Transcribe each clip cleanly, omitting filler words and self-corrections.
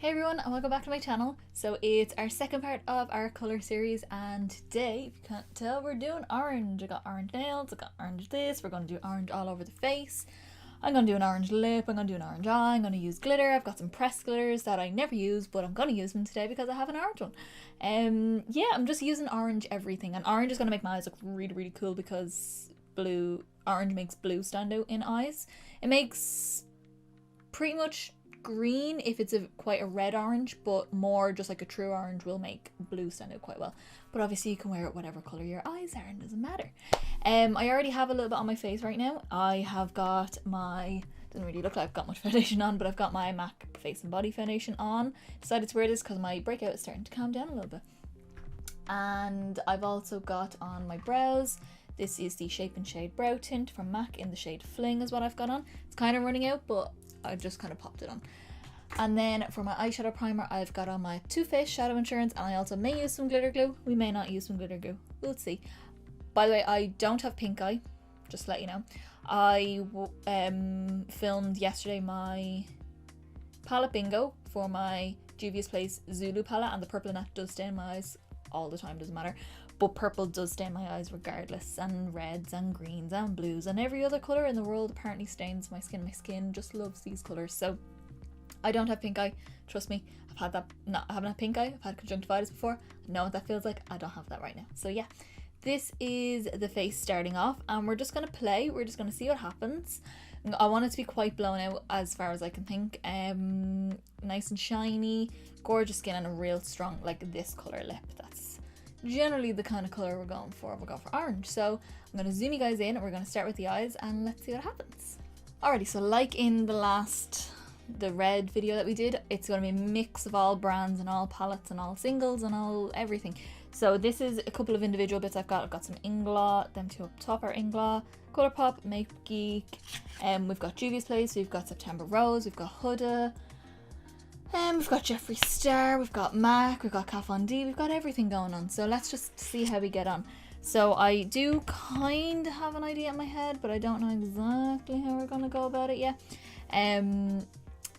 Hey everyone, and welcome back to my channel. So it's our second part of our colour series, and today, if you can't tell, we're doing orange. I got orange nails, I got orange this, we're going to do orange all over the face. I'm going to do an orange lip, I'm going to do an orange eye, I'm going to use glitter. I've got some pressed glitters that I never use, but I'm going to use them today because I have an orange one. Yeah, I'm just using orange everything, and orange is going to make my eyes look really, really cool because orange makes blue stand out in eyes. It makes pretty much green if it's quite a red orange, but more just like a true orange will make blue stand out quite well. But obviously you can wear it whatever colour your eyes are, and it doesn't matter. I already have a little bit on my face right now. I have got my, doesn't really look like I've got much foundation on, but I've got my MAC Face and Body Foundation on. Decided to wear this because my breakout is starting to calm down a little bit. And I've also got on my brows. This is the Shape and Shade Brow Tint from MAC in the shade Fling is what I've got on. It's kind of running out, but I just kind of popped it on. And then for my eyeshadow primer, I've got on my Too Faced Shadow Insurance, and I also may use some glitter glue. We may not use some glitter glue. We'll see. By the way, I don't have pink eye, just to let you know. I filmed yesterday my palette bingo for my Juvia's Place Zulu palette, and the purple in that does stain my eyes all the time, doesn't matter. But purple does stain my eyes regardless, and reds and greens and blues and every other colour in the world apparently stains my skin. My skin just loves these colours. So I don't have pink eye, trust me. I've had that, I haven't had pink eye, I've had conjunctivitis before. I know what that feels like. I don't have that right now. So yeah, this is the face starting off, and we're just going to play. We're just going to see what happens. I want it to be quite blown out as far as I can think. Nice and shiny, gorgeous skin, and a real strong, like this colour lip. That's generally the kind of colour we're going for. We'll go for orange. So I'm going to zoom you guys in, and we're going to start with the eyes, and let's see what happens. Alrighty, so like in the red video that we did, it's going to be a mix of all brands and all palettes and all singles and all everything. So this is a couple of individual bits I've got. I've got some Inglot, them two up top are Inglot, Colourpop, Geek, we've got Juvia's Place, we've got September Rose, we've got Huda, we've got Jeffree Star, we've got MAC, we've got Kat Von D, we've got everything going on. So let's just see how we get on. So I do kind of have an idea in my head, but I don't know exactly how we're going to go about it yet.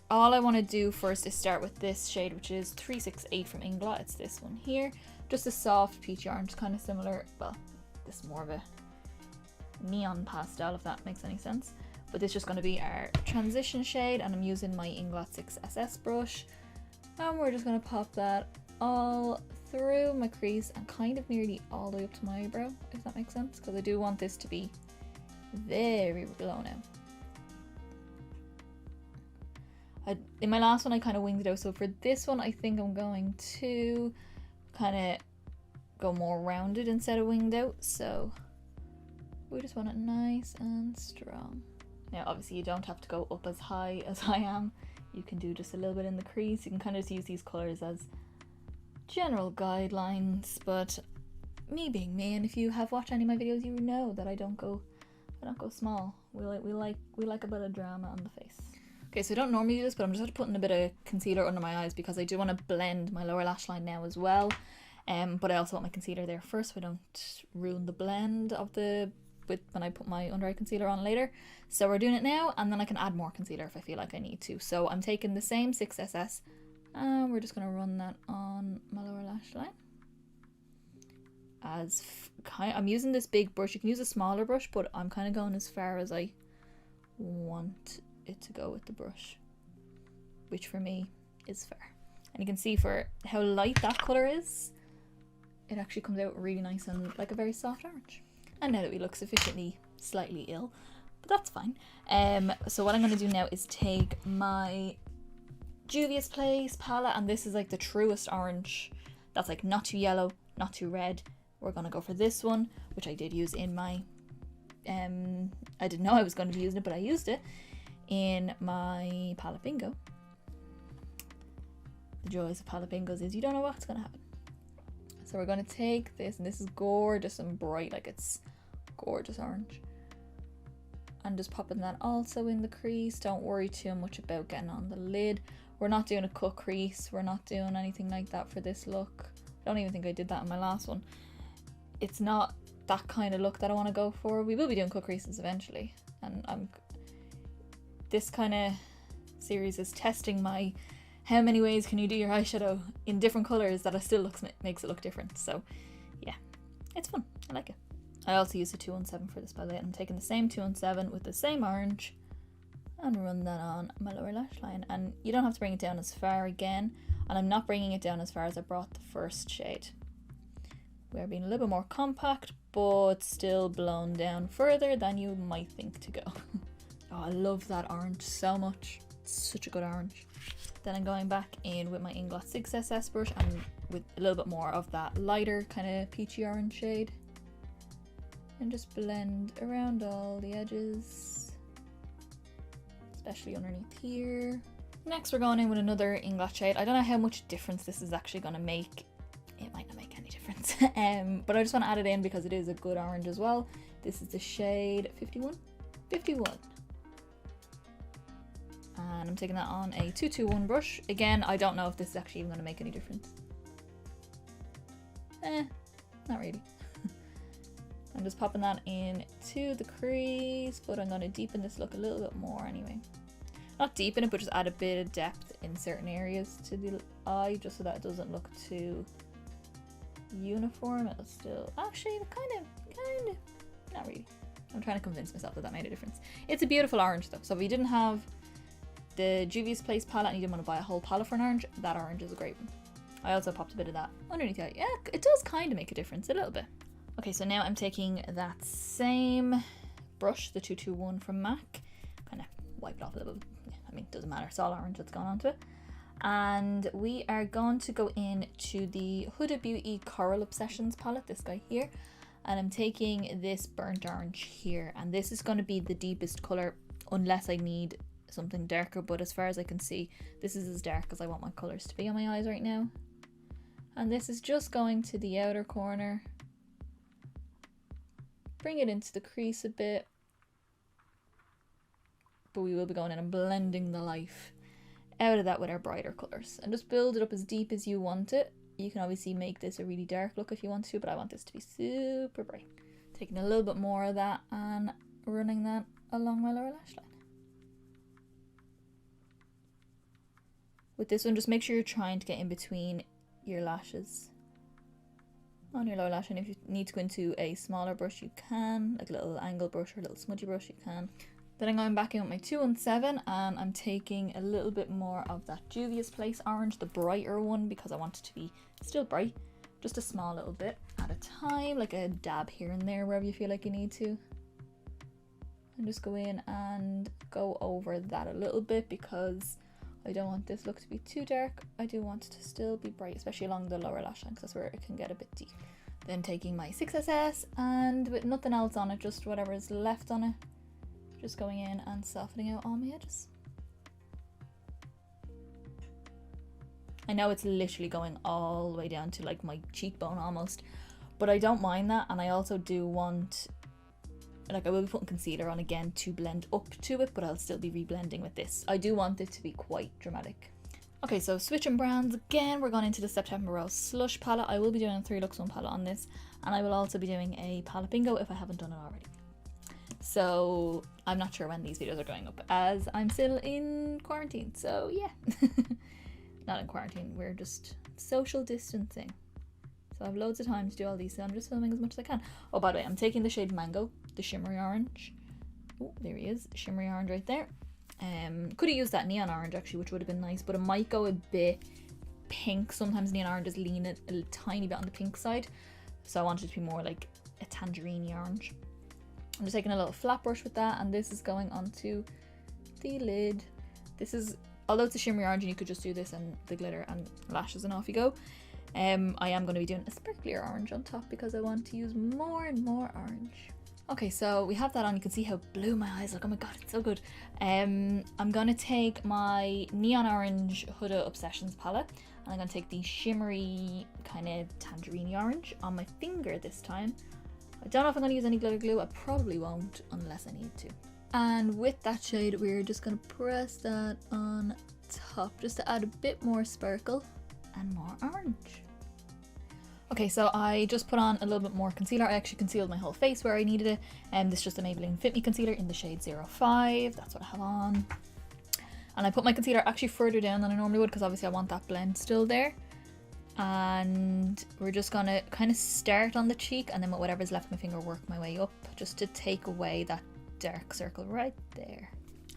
All I want to do first is start with this shade, which is 368 from Inglot. It's this one here. Just a soft peachy orange, kind of similar. Well, this is more of a neon pastel, if that makes any sense. But this is just going to be our transition shade, and I'm using my Inglot 6SS brush. And we're just going to pop that all through my crease and kind of nearly all the way up to my eyebrow, if that makes sense. Because I do want this to be very blown out. In my last one I kind of winged it out, so for this one I think I'm going to kind of go more rounded instead of winged out. So we just want it nice and strong. Now obviously you don't have to go up as high as I am. You can do just a little bit in the crease. You can kind of just use these colours as general guidelines, but me being me, and if you have watched any of my videos, you know that I don't go small. We like a bit of drama on the face. Okay, so I don't normally do this, but I'm just putting a bit of concealer under my eyes because I do want to blend my lower lash line now as well. But I also want my concealer there first so I don't ruin the blend of when I put my under eye concealer on later. So we're doing it now, and then I can add more concealer if I feel like I need to. So I'm taking the same 6SS, and we're just going to run that on my lower lash line. I'm using this big brush. You can use a smaller brush, but I'm kind of going as far as I want it to go with the brush, which for me is fair. And you can see for how light that colour is, it actually comes out really nice and like a very soft orange. And now that we look sufficiently slightly ill, but that's fine. So what I'm going to do now is take my Juvia's Place palette, and this is like the truest orange. That's like not too yellow, not too red. We're going to go for this one, which I did use in my I didn't know I was going to be using it, but I used it in my palette bingo. The joys of palette bingos is you don't know what's going to happen. So we're going to take this, and this is gorgeous and bright, like it's gorgeous orange. And just popping that also in the crease. Don't worry too much about getting on the lid. We're not doing a cut crease. We're not doing anything like that for this look. I don't even think I did that in my last one. It's not that kind of look that I want to go for. We will be doing cut creases eventually, and this kind of series is testing my how many ways can you do your eyeshadow in different colours that it still makes it look different. So yeah, it's fun. I like it. I also use the 217 for this, by the way. I'm taking the same 217 with the same orange and run that on my lower lash line. And you don't have to bring it down as far again. And I'm not bringing it down as far as I brought the first shade. We're being a little bit more compact, but still blown down further than you might think to go. Oh, I love that orange so much. It's such a good orange. Then I'm going back in with my Inglot 6SS brush and with a little bit more of that lighter kind of peachy orange shade. And just blend around all the edges, especially underneath here. Next we're going in with another Inglot shade. I don't know how much difference this is actually going to make. It might not make any difference, but I just want to add it in because it is a good orange as well. This is the shade 51. And I'm taking that on a 221 brush. Again, I don't know if this is actually even going to make any difference. Not really. I'm just popping that in to the crease, but I'm going to deepen this look a little bit more anyway. Not deepen it, but just add a bit of depth in certain areas to the eye, just so that it doesn't look too uniform. It'll still, actually, kind of, not really. I'm trying to convince myself that that made a difference. It's a beautiful orange though, so if you didn't have the Juvia's Place palette and you didn't want to buy a whole palette for an orange, that orange is a great one. I also popped a bit of that underneath the eye. Yeah, it does kind of make a difference, a little bit. Okay, so now I'm taking that same brush, the 221 from MAC, kind of wiped off a little. I mean, it doesn't matter, it's all orange that's gone onto it. And we are going to go in to the Huda Beauty Coral Obsessions palette, this guy here. And I'm taking this burnt orange here, and this is going to be the deepest colour unless I need something darker, but as far as I can see, this is as dark as I want my colours to be on my eyes right now. And this is just going to the outer corner. Bring it into the crease a bit, but we will be going in and blending the life out of that with our brighter colours, and just build it up as deep as you want it. You can obviously make this a really dark look if you want to, but I want this to be super bright. Taking a little bit more of that and running that along my lower lash line. With this one, just make sure you're trying to get in between your lashes on your lower lash, and if you need to go into a smaller brush you can, like a little angle brush or a little smudgy brush, you can. Then I'm going back in with my 217 and I'm taking a little bit more of that Juvia's Place orange, the brighter one, because I want it to be still bright, just a small little bit at a time, like a dab here and there wherever you feel like you need to. And just go in and go over that a little bit because I don't want this look to be too dark. I do want it to still be bright, especially along the lower lash line because that's where it can get a bit deep. Then taking my 6SS and with nothing else on it, just whatever is left on it, just going in and softening out all my edges. I know it's literally going all the way down to like my cheekbone almost, but I don't mind that, and I also do want, like I will be putting concealer on again to blend up to it, but I'll still be reblending with this. I do want it to be quite dramatic. Okay, so switching brands again, we're going into the September Rose Slush palette. I will be doing a 3 Lux 1 palette on this, and I will also be doing a palette bingo if I haven't done it already. So I'm not sure when these videos are going up as I'm still in quarantine, so yeah. Not in quarantine, we're just social distancing. So I have loads of time to do all these, so I'm just filming as much as I can. Oh, by the way, I'm taking the shade Mango, the shimmery orange. Oh, there he is, shimmery orange right there. Could have used that neon orange actually, which would have been nice, but it might go a bit pink. Sometimes neon oranges lean a tiny bit on the pink side, so I wanted it to be more like a tangerine orange. I'm just taking a little flat brush with that, and this is going onto the lid. This is, although it's a shimmery orange and you could just do this and the glitter and lashes and off you go, I am going to be doing a sparklier orange on top because I want to use more and more orange. Okay, so we have that on. You can see how blue my eyes look. Oh my god, it's so good. I'm going to take my neon orange Huda Obsessions palette, and I'm going to take the shimmery kind of tangerine orange on my finger this time. I don't know if I'm going to use any glitter glue. I probably won't unless I need to. And with that shade, we're just going to press that on top just to add a bit more sparkle and more orange. Okay, so I just put on a little bit more concealer. I actually concealed my whole face where I needed it, and this is just a Maybelline Fit Me Concealer in the shade 05. That's what I have on. And I put my concealer actually further down than I normally would because obviously I want that blend still there. And we're just gonna kind of start on the cheek and then with whatever's left of my finger work my way up just to take away that dark circle right there.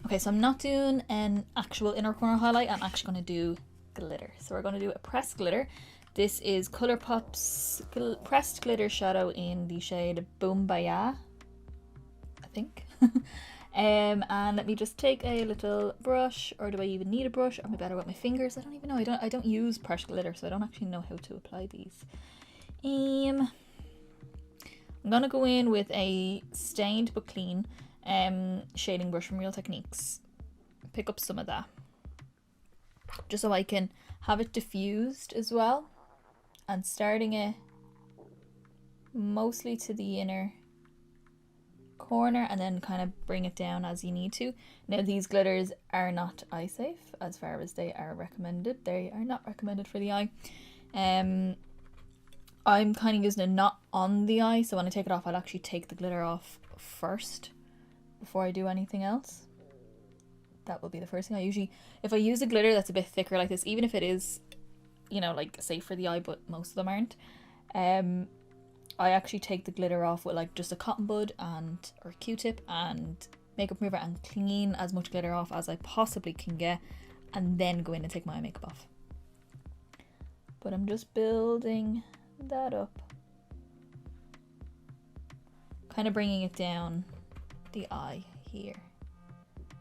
Okay, so I'm not doing an actual inner corner highlight, I'm actually going to do glitter. So we're going to do a pressed glitter. This is Colourpop's pressed glitter shadow in the shade Boombayah, I think. And let me just take a little brush, or do I even need a brush? Or am I better with my fingers? I don't even know. I don't use pressed glitter, so I don't actually know how to apply these. I'm gonna go in with a stained but clean shading brush from Real Techniques. Pick up some of that, just so I can have it diffused as well, and starting it mostly to the inner corner and then kind of bring it down as you need to. Now these glitters are not eye safe as far as they are recommended. They are not recommended for the eye. I'm kind of using it not on the eye, so when I take it off I'll actually take the glitter off first before I do anything else. That will be the first thing. I usually, if I use a glitter that's a bit thicker like this, even if it is, you know, like safe for the eye, but most of them aren't, I actually take the glitter off with like just a cotton bud or Q-tip and makeup remover and clean as much glitter off as I possibly can get, and then go in and take my eye makeup off. But I'm just building that up, kind of bringing it down the eye here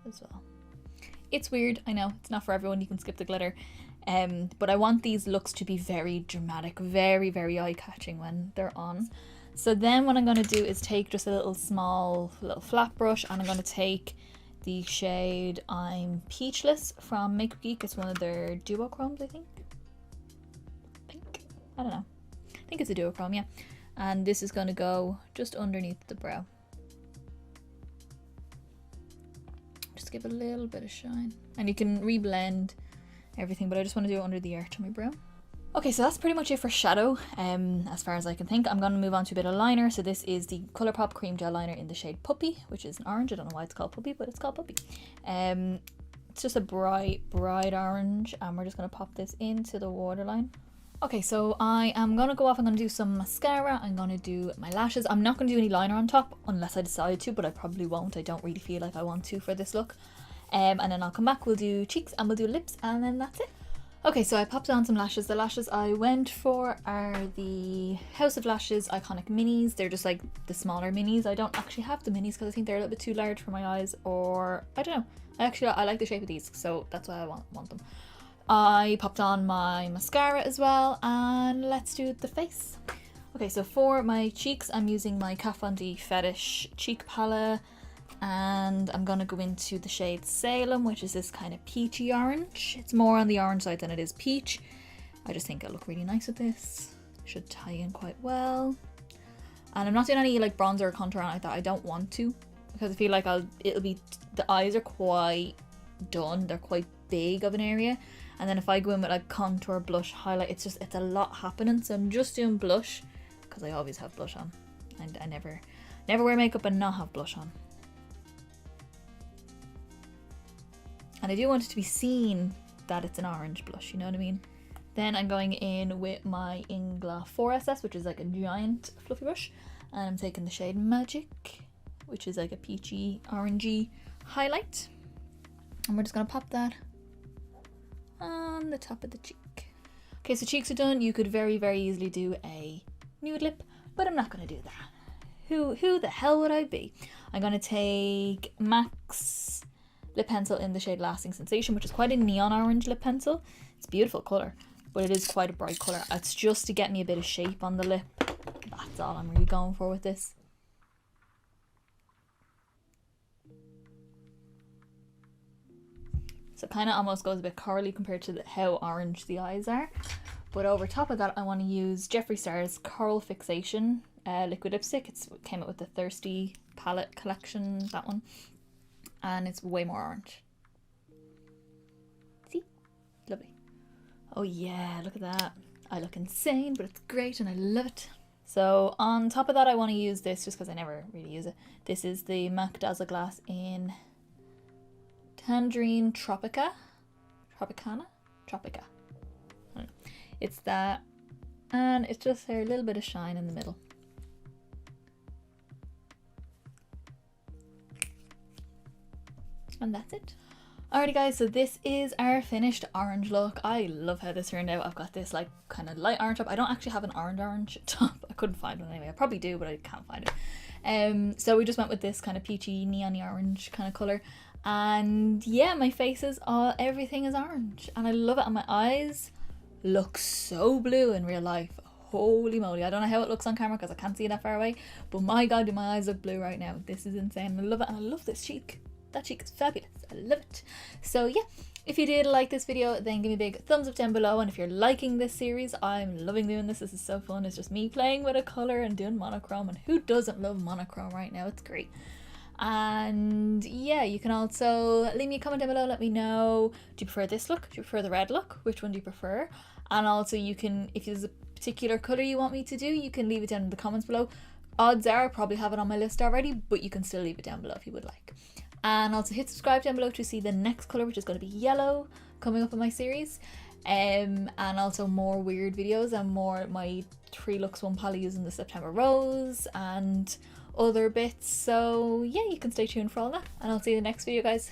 as well. It's weird, I know, it's not for everyone, you can skip the glitter. But I want these looks to be very dramatic, very, very eye-catching when they're on. So then what I'm going to do is take just a little flat brush, and I'm going to take the shade I'm Peachless from Geek. It's one of their duochromes, I think. I don't know. I think it's a duochrome, yeah. And this is going to go just underneath the brow. Just give a little bit of shine. And you can reblend everything, but I just want to do it under the arch of my brow. Okay, so that's pretty much it for shadow, as far as I can think. I'm going to move on to a bit of liner. So this is the Colourpop Cream Gel Liner in the shade Puppy, which is an orange. I don't know why it's called Puppy, but it's called Puppy. It's just a bright orange, and we're just going to pop this into the waterline. Okay, so I am going to go off, I'm going to do some mascara, I'm going to do my lashes. I'm not going to do any liner on top unless I decide to, but I probably won't. I don't really feel like I want to for this look. And then I'll come back, we'll do cheeks and we'll do lips, and then that's it. Okay, so I popped on some lashes. The lashes I went for are the House of Lashes Iconic Minis. They're just like the smaller minis. I don't actually have the minis because I think they're a little bit too large for my eyes, or I don't know. I like the shape of these, so that's why I want them. I popped on my mascara as well, and let's do the face. Okay, so for my cheeks, I'm using my Kat Von D Fetish cheek palette, and I'm gonna go into the shade Salem, which is this kind of peachy orange. It's more on the orange side than it is peach. I just think it'll look really nice with this. Should tie in quite well. And I'm not doing any like bronzer or contour on like that. I don't want to, because I feel like the eyes are quite done. They're quite big of an area. And then if I go in with like contour, blush, highlight, it's a lot happening. So I'm just doing blush because I always have blush on. And I never wear makeup and not have blush on. And I do want it to be seen that it's an orange blush, you know what I mean? Then I'm going in with my Inglot 4SS, which is like a giant fluffy brush. And I'm taking the shade Magick, which is like a peachy, orangey highlight. And we're just going to pop that on the top of the cheek. Okay, so cheeks are done. You could very, very easily do a nude lip, but I'm not going to do that. Who the hell would I be? I'm going to take MAC's lip pencil in the shade Lasting Sensation, which is quite a neon orange lip pencil. It's a beautiful colour, but it is quite a bright colour. It's just to get me a bit of shape on the lip. That's all I'm really going for with this. So it kind of almost goes a bit corally compared to how orange the eyes are. But over top of that, I want to use Jeffree Star's Coral Fixation liquid lipstick. It came out with the Thirsty palette collection, that one. And it's way more orange. See? Lovely. Oh yeah, look at that. I look insane, but it's great and I love it. So on top of that, I want to use this just because I never really use it. This is the MAC Dazzle Glass in Tangerine Tropica. Tropicana? Tropica. It's that. And it's just there, a little bit of shine in the middle. And that's it. Alrighty guys, so this is our finished orange look. I love how this turned out. I've got this like kind of light orange top. I don't actually have an orange top. I couldn't find one anyway. I probably do, but I can't find it. So we just went with this kind of peachy neon orange kind of colour. And yeah, my face is all, everything is orange. And I love it. And my eyes look so blue in real life. Holy moly. I don't know how it looks on camera because I can't see it that far away. But my god, do my eyes look blue right now. This is insane. I love it. And I love this cheek. That cheek is fabulous. I love it. So yeah, if you did like this video, then give me a big thumbs up down below. And if you're liking this series, I'm loving doing this. This is so fun. It's just me playing with a colour and doing monochrome. And who doesn't love monochrome right now? It's great. And yeah, you can also leave me a comment down below. Let me know, do you prefer this look? Do you prefer the red look? Which one do you prefer? And also you can, if there's a particular colour you want me to do, you can leave it down in the comments below. Odds are I probably have it on my list already, but you can still leave it down below if you would like. And also hit subscribe down below to see the next colour, which is going to be yellow, coming up in my series. And also more weird videos and more my 3 looks 1 pally using the September Rose and other bits. So yeah, you can stay tuned for all that. And I'll see you in the next video, guys.